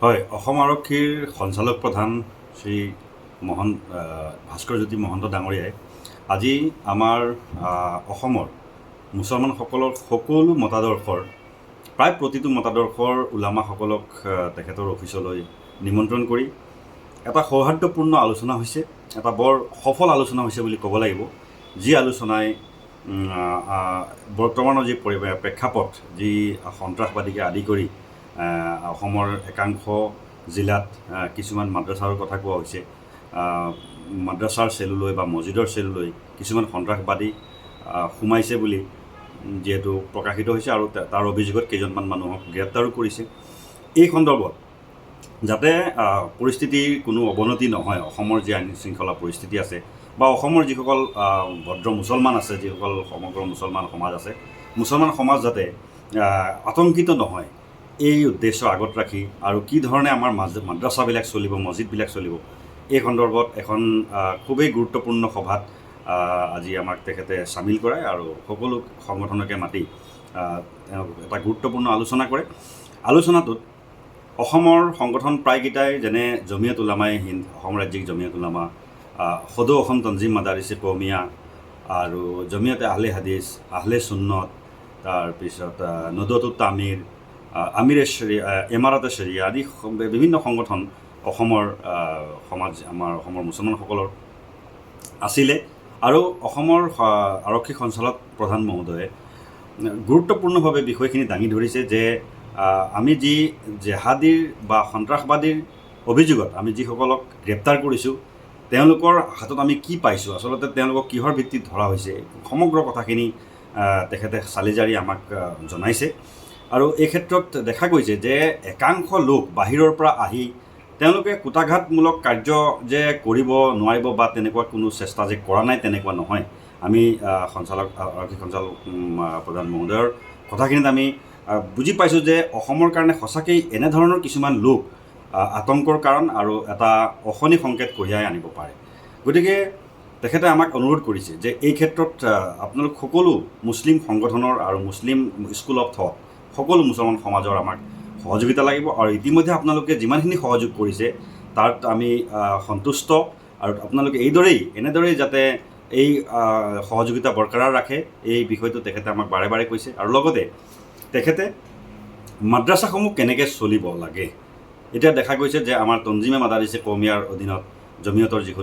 হয়, অসম আৰক্ষীৰ সঞ্চালক প্ৰধান শ্ৰী ভাস্কৰজ্যোতি মহন্ত ডাঙৰীয়াই আজি আমাৰ অসমৰ মুছলমানসকলৰ সকলো মতাদৰ্শৰ প্ৰায় প্ৰতিটো মতাদৰ্শৰ ওলামাসকলক তেখেতৰ অফিচলৈ নিমন্ত্ৰণ কৰি এটা সৌহাৰ্দ্যপূৰ্ণ আলোচনা হৈছে, এটা বৰ সফল আলোচনা হৈছে বুলি ক'ব লাগিব। যি আলোচনাই বৰ্তমানৰ যি প্ৰেক্ষাপট, যি সন্ত্ৰাসবাদীকে আদি কৰি অসমৰ একাংশ জিলাত কিছুমান মাদ্ৰাছাৰ কথা কোৱা হৈছে। মাদ্ৰাছাৰ চেলুলৈ বা মছজিদৰ চেলুলৈ কিছুমান সন্ত্ৰাসবাদী সোমাইছে বুলি যিহেতু প্ৰকাশিত হৈছে আৰু তাৰ অভিযোগত কেইজনমান মানুহক গ্ৰেপ্তাৰো কৰিছে। এই সন্দৰ্ভত যাতে পৰিস্থিতিৰ কোনো অৱনতি নহয়, অসমৰ যি আইন শৃংখলা পৰিস্থিতি আছে বা অসমৰ যিসকল ভদ্ৰ মুছলমান আছে, যিসকল সমগ্ৰ মুছলমান সমাজ আছে, মুছলমান সমাজ যাতে আতংকিত নহয়, এই উদ্দেশ্য আগত ৰাখি আৰু কি ধৰণে আমাৰ মাদ্ৰাছাবিলাক চলিব, মছজিদবিলাক চলিব, এই সন্দৰ্ভত এখন খুবেই গুৰুত্বপূৰ্ণ সভাত আজি আমাক তেখেতে চামিল কৰায় আৰু সকলো সংগঠনকে মাতি এটা গুৰুত্বপূৰ্ণ আলোচনা কৰে। আলোচনাটোত অসমৰ সংগঠন প্ৰায়কেইটাই, যেনে জমিয়ত উলামায়ে হিন্দ, অসম ৰাজ্যিক জমিয়ত উলামা, সদৌ অসম তনজিম মাদাৰিছে কৌমিয়া আৰু জমিয়তে আহলে হাদিছ, আহলে সুন্নত, তাৰপিছত নদৱাতুত তামিৰ, আমিৰে শৰিয়া, এমাৰাতে শৰিয়া আদি বিভিন্ন সংগঠন অসমৰ আমাৰ অসমৰ মুছলমানসকলৰ আছিলে। আৰু অসমৰ আৰক্ষী সঞ্চালক প্ৰধান মহোদয়ে গুৰুত্বপূৰ্ণভাৱে বিষয়খিনি দাঙি ধৰিছে যে আমি যি জেহাদীৰ বা সন্ত্ৰাসবাদীৰ অভিযোগত আমি যিসকলক গ্ৰেপ্তাৰ কৰিছোঁ, তেওঁলোকৰ হাতত আমি কি পাইছোঁ, আচলতে তেওঁলোকক কিহৰ ভিত্তিত ধৰা হৈছে, সমগ্ৰ কথাখিনি তেখেতে চালিজাৰি আমাক জনাইছে। আৰু এই ক্ষেত্ৰত দেখা গৈছে যে একাংশ লোক বাহিৰৰ পৰা আহি তেওঁলোকে কুটাঘাতমূলক কাৰ্য যে কৰিব নোৱাৰিব বা তেনেকুৱা কোনো চেষ্টা যে কৰা নাই, তেনেকুৱা নহয়। আমি আৰক্ষী সঞ্চালক প্ৰধান মহোদয়ৰ কথাখিনিত আমি বুজি পাইছোঁ যে অসমৰ কাৰণে সঁচাকৈ এনেধৰণৰ কিছুমান লোক আতংকৰ কাৰণ আৰু এটা অশনি সংকেত কঢ়িয়াই আনিব পাৰে। গতিকে তেখেতে আমাক অনুৰোধ কৰিছে যে এই ক্ষেত্ৰত আপোনালোক সকলো মুছলিম সংগঠনৰ আৰু মুছলিম স্কুল অফ থট সকলো মুছলমান সমাজৰ আমাক সহযোগিতা লাগিব আৰু ইতিমধ্যে আপোনালোকে যিমানখিনি সহযোগ কৰিছে তাত আমি সন্তুষ্ট। আৰু আপোনালোকে এনেদৰেই যাতে এই সহযোগিতা বৰকৰাৰ ৰাখে, এই বিষয়টো তেখেতে আমাক বাৰে বাৰে কৈছে। আৰু লগতে তেখেতে মাদ্ৰাছাসমূহ কেনেকৈ চলিব লাগে, এতিয়া দেখা গৈছে যে আমাৰ তনজিমে মাদাৰিছে কৌমিয়াৰ অধীনত জমিয়তৰ যিখন